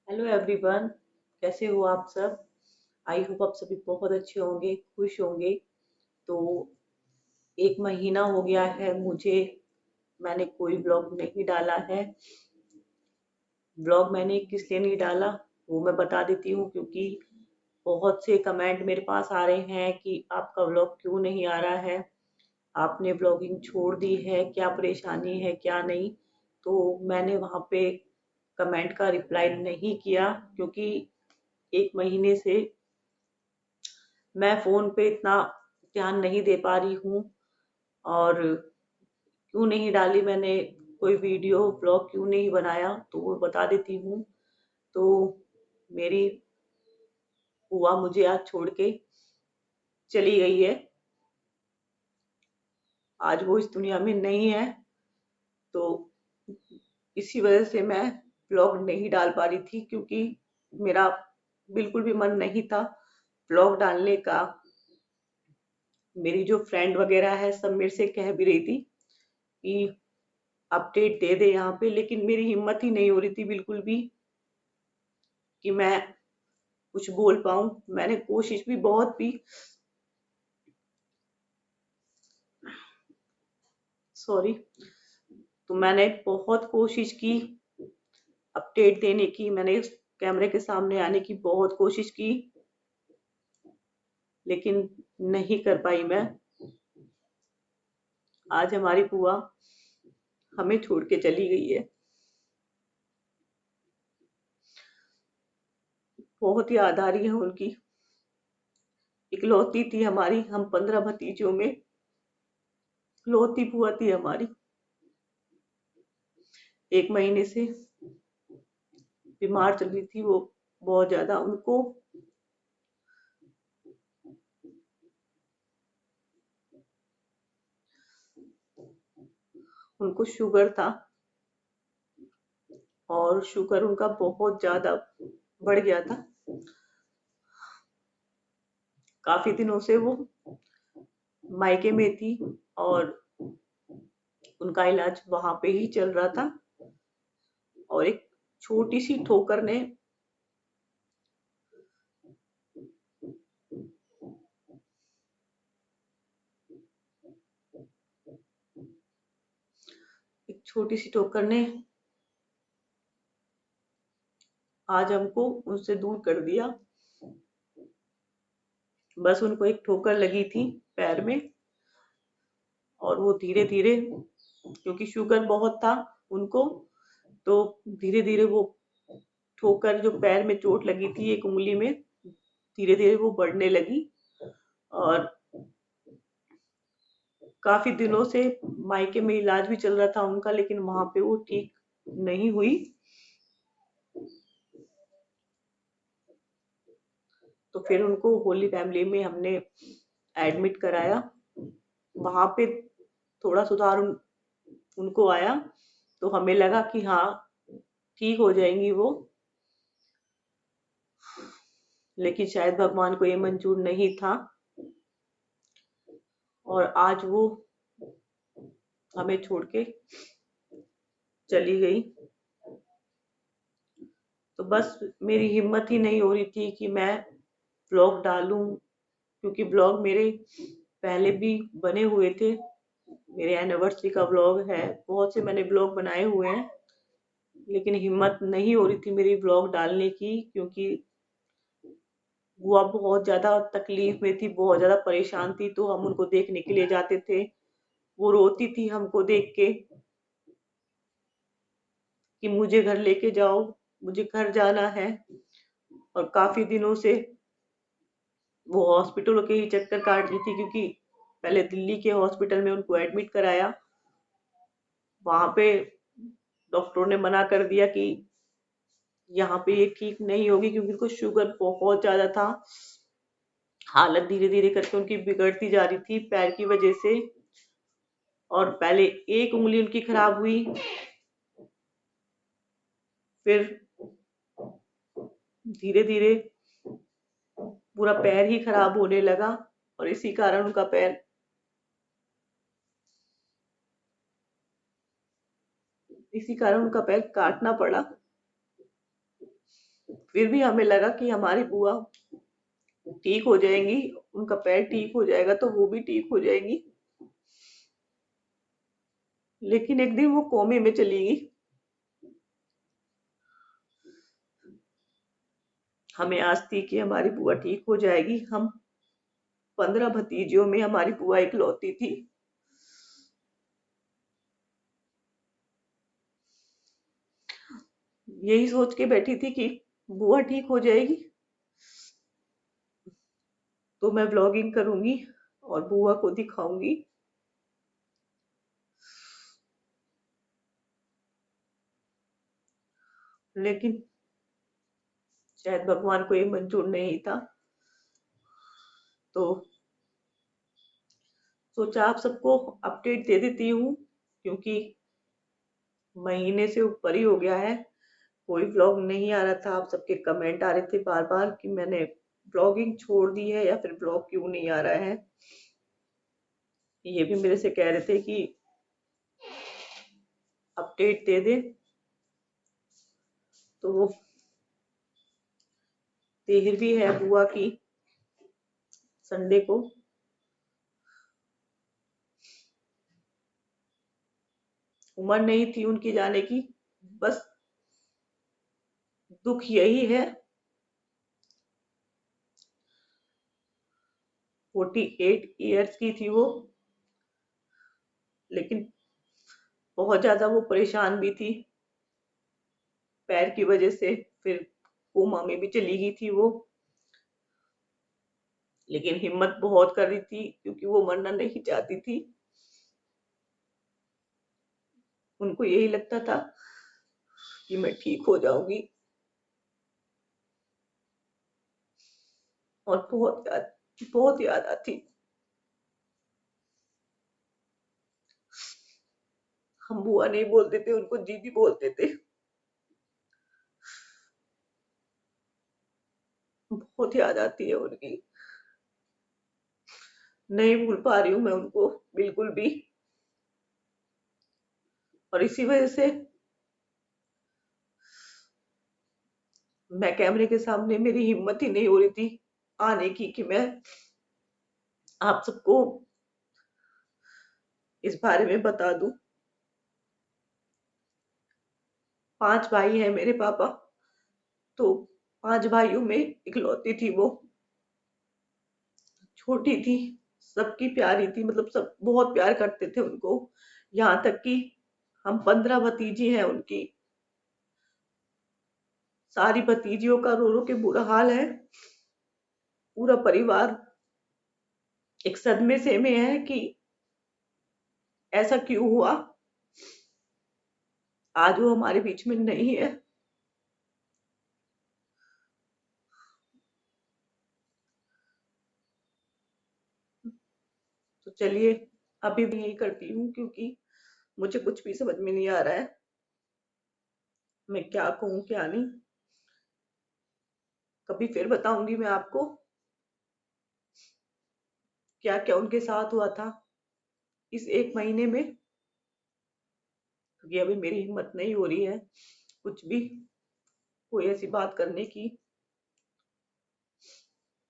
Hello everyone. कैसे हो आप सब? आई होप आप सभी बहुत अच्छे होंगे, खुश होंगे। तो एक महीना हो गया है मैंने कोई ब्लॉग नहीं डाला है। ब्लॉग मैंने किस लिए नहीं डाला वो मैं बता देती हूँ, क्योंकि बहुत से कमेंट मेरे पास आ रहे हैं कि आपका ब्लॉग क्यों नहीं आ रहा है, आपने ब्लॉगिंग छोड़ दी है, क्या परेशानी है क्या नहीं। तो मैंने वहाँ पे कमेंट का रिप्लाई नहीं किया, क्योंकि एक महीने से मैं फोन पे इतना ध्यान नहीं दे पा रही हूँ। और क्यों नहीं डाली मैंने कोई वीडियो ब्लॉग, क्यों नहीं बनाया, तो वो बता देती हूँ। तो मेरी बुआ मुझे आज छोड़ के चली गई है। आज वो इस दुनिया में नहीं है। तो इसी वजह से मैं ब्लॉग नहीं डाल पा रही थी, क्योंकि मेरा बिल्कुल भी मन नहीं था ब्लॉग डालने का। मेरी जो फ्रेंड वगैरह है सब मेरे से कह भी रही थी कि अपडेट दे दे यहाँ पे, लेकिन मेरी हिम्मत ही नहीं हो रही थी बिल्कुल भी कि मैं कुछ बोल पाऊं। मैंने कोशिश भी बहुत की, सॉरी। तो मैंने बहुत कोशिश की अपडेट देने की, मैंने कैमरे के सामने आने की बहुत कोशिश की, लेकिन नहीं कर पाई मैं। आज हमारी बुआ हमें छोड़ के चली गई है। बहुत याद आ रही है उनकी। इकलौती थी हमारी, हम 15 भतीजों में इकलौती बुआ थी हमारी। एक महीने से बीमार चल रही थी वो बहुत ज्यादा। उनको शुगर था, और शुगर उनका बहुत ज्यादा बढ़ गया था। काफी दिनों से वो मायके में थी, और उनका इलाज वहां पे ही चल रहा था। और एक छोटी सी ठोकर ने एक छोटी सी ठोकर ने आज हमको उनसे दूर कर दिया। बस उनको एक ठोकर लगी थी पैर में, और वो धीरे धीरे, क्योंकि शुगर बहुत था उनको, तो धीरे धीरे वो ठोकर, जो पैर में चोट लगी थी एक उंगली में, धीरे धीरे वो बढ़ने लगी। और काफी दिनों से मायके में इलाज भी चल रहा था उनका, लेकिन वहां पे वो ठीक नहीं हुई। तो फिर उनको होली फैमिली में हमने एडमिट कराया। वहां पे थोड़ा सुधार उनको आया, तो हमें लगा कि हाँ ठीक हो जाएंगी वो। लेकिन शायद भगवान को ये मंजूर नहीं था, और आज वो हमें छोड़ के चली गई। तो बस मेरी हिम्मत ही नहीं हो रही थी कि मैं ब्लॉग डालूं, क्योंकि ब्लॉग मेरे पहले भी बने हुए थे। मेरे एनिवर्सरी का ब्लॉग है, बहुत से मैंने ब्लॉग बनाए हुए हैं, लेकिन हिम्मत नहीं हो रही थी मेरी ब्लॉग डालने की, क्योंकि बुआ बहुत ज्यादा तकलीफ में थी, बहुत ज्यादा परेशान थी। तो हम उनको देखने के लिए जाते थे, वो रोती थी हमको देख के कि मुझे घर लेके जाओ, मुझे घर जाना है। और काफी दिनों से वो हॉस्पिटलों के ही चक्कर काट रही थी, क्योंकि पहले दिल्ली के हॉस्पिटल में उनको एडमिट कराया। वहां पे डॉक्टरों ने मना कर दिया कि यहाँ पे ये ठीक नहीं होगी, क्योंकि उनको शुगर बहुत ज्यादा था। हालत धीरे धीरे करके उनकी बिगड़ती जा रही थी पैर की वजह से। और पहले एक उंगली उनकी खराब हुई, फिर धीरे धीरे पूरा पैर ही खराब होने लगा, और इसी कारण उनका पैर काटना पड़ा। फिर भी हमें लगा कि हमारी बुआ ठीक हो जाएंगी, उनका पैर ठीक हो जाएगा तो वो भी ठीक हो जाएंगी। लेकिन एक दिन वो कोमे में चली गई। हमें आस थी कि हमारी बुआ ठीक हो जाएगी। हम 15 भतीजियों में हमारी बुआ इकलौती थी। यही सोच के बैठी थी कि बुआ ठीक हो जाएगी तो मैं व्लॉगिंग करूंगी और बुआ को दिखाऊंगी। लेकिन शायद भगवान को ये मंजूर नहीं था, तो सोचा आप सबको अपडेट दे देती हूँ, क्योंकि महीने से ऊपर ही हो गया है, कोई व्लॉग नहीं आ रहा था। आप सबके कमेंट आ रहे थे बार बार कि मैंने व्लॉगिंग छोड़ दी है या फिर व्लॉग क्यों नहीं आ रहा है। ये भी मेरे से कह रहे थे कि अपडेट दे दे। तो वो देर भी है बुआ की संडे को। उम्र नहीं थी उनकी जाने की, बस दुख यही है। 48 ईयर्स की थी वो, लेकिन बहुत ज्यादा वो परेशान भी थी पैर की वजह से। फिर कोमा में भी चली गई थी वो, लेकिन हिम्मत बहुत कर रही थी क्योंकि वो मरना नहीं चाहती थी। उनको यही लगता था कि मैं ठीक हो जाऊंगी। और बहुत याद आती। हम बुआ नहीं बोलते थे, उनको दीदी बोलते थे। बहुत याद आती है उनकी। नहीं भूल पा रही हूँ मैं उनको बिल्कुल भी। और इसी वजह से मैं कैमरे के सामने, मेरी हिम्मत ही नहीं हो रही थी आने की कि मैं आप सबको इस बारे में बता दूं। 5 भाई हैं मेरे पापा, तो 5 भाइयों में इकलौती थी वो। छोटी थी, सबकी प्यारी थी, मतलब सब बहुत प्यार करते थे उनको। यहाँ तक कि हम 15 भतीजी हैं उनकी। सारी भतीजियों का रो रो के बुरा हाल है। पूरा परिवार एक सदमे से में है कि ऐसा क्यों हुआ। आज वो हमारे बीच में नहीं है। तो चलिए, अभी भी यही करती हूँ क्योंकि मुझे कुछ भी समझ में नहीं आ रहा है मैं क्या कहूँ क्या नहीं। कभी फिर बताऊंगी मैं आपको क्या क्या उनके साथ हुआ था इस 1 महीने में, क्योंकि अभी मेरी हिम्मत नहीं हो रही है कुछ भी कोई ऐसी बात करने की।